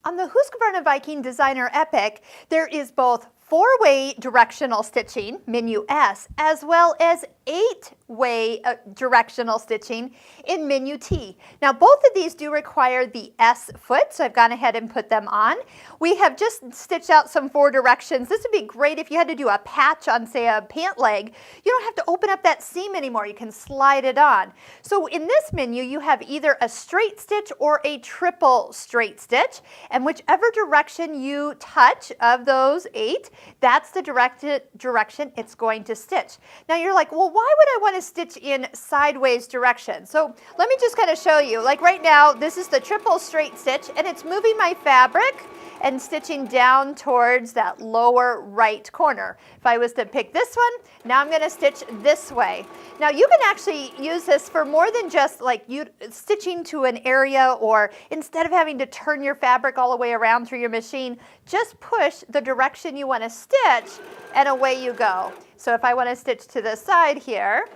On the Husqvarna Viking Designer Epic, there is both 4-way directional stitching, menu S, as well as 8-way directional stitching in menu T. Now both of these do require the S foot, so I've gone ahead and put them on. We have just stitched out some 4 directions. This would be great if you had to do a patch on, say, a pant leg. You don't have to open up that seam anymore. You can slide it on. So in this menu, you have either a straight stitch or a triple straight stitch, and whichever direction you touch of those 8, that's the direction it's going to stitch. Now you're like, well, why would I want to stitch in sideways direction? So let me just kind of show you. Like right now, this is the triple straight stitch, and it's moving my fabric and stitching down towards that lower right corner. If I was to pick this one, now I'm going to stitch this way. Now you can actually use this for more than just like stitching to an area, or instead of having to turn your fabric all the way around through your machine, just push the direction you want to stitch and away you go. So if I want to stitch to the side here,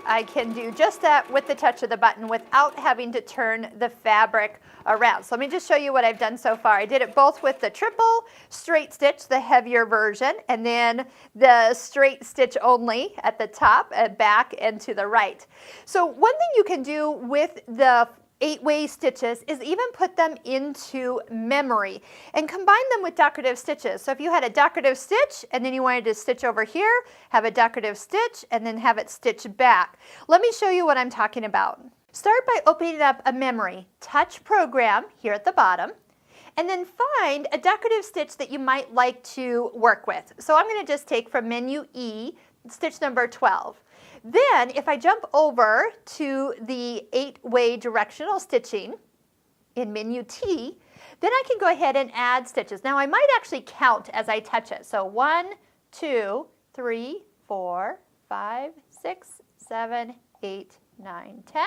I can do just that with the touch of the button without having to turn the fabric around. So let me just show you what I've done so far. I did it both with the triple straight stitch, the heavier version, and then the straight stitch only at the top, and back, and to the right. So one thing you can do with the 8-way stitches is even put them into memory and combine them with decorative stitches. So if you had a decorative stitch and then you wanted to stitch over here, have a decorative stitch and then have it stitch back. Let me show you what I'm talking about. Start by opening up a memory, touch program here at the bottom, and then find a decorative stitch that you might like to work with. So I'm going to just take from menu E, stitch number 12. Then if I jump over to the 8-way directional stitching in menu T, then I can go ahead and add stitches. Now I might actually count as I touch it. So 1, 2, 3, 4, 5, 6, 7, 8, 9, 10.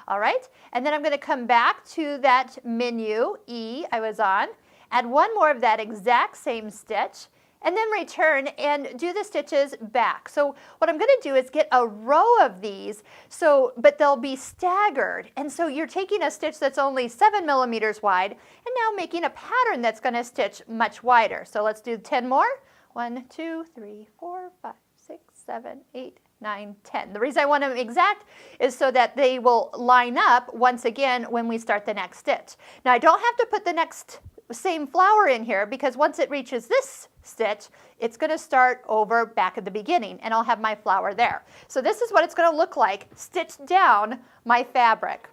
All right, and then I'm going to come back to that menu E I was on, add one more of that exact same stitch, and then return and do the stitches back. So what I'm going to do is get a row of these, but they'll be staggered. And so you're taking a stitch that's only 7 millimeters wide and now making a pattern that's going to stitch much wider. So let's do 10 more. 1, 2, 3, 4, 5, 6, 7, 8, 9, 10. The reason I want them exact is so that they will line up once again when we start the next stitch. Now I don't have to put the next same flower in here because once it reaches this stitch, it's going to start over back at the beginning and I'll have my flower there. So this is what it's going to look like stitched down my fabric.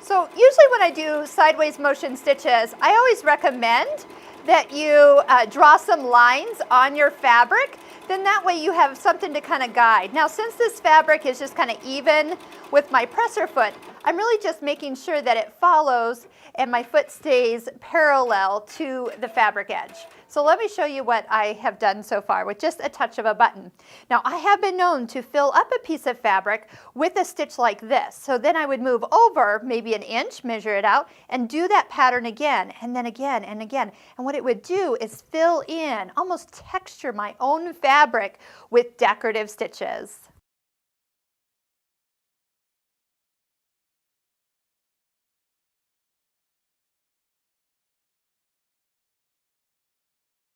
So usually when I do sideways motion stitches, I always recommend that you draw some lines on your fabric. Then that way you have something to kind of guide. Now since this fabric is just kind of even with my presser foot, I'm really just making sure that it follows and my foot stays parallel to the fabric edge. So let me show you what I have done so far with just a touch of a button. Now I have been known to fill up a piece of fabric with a stitch like this. So then I would move over maybe an inch, measure it out, and do that pattern again, and then again, and again. And what it would do is fill in, almost texture my own fabric with decorative stitches.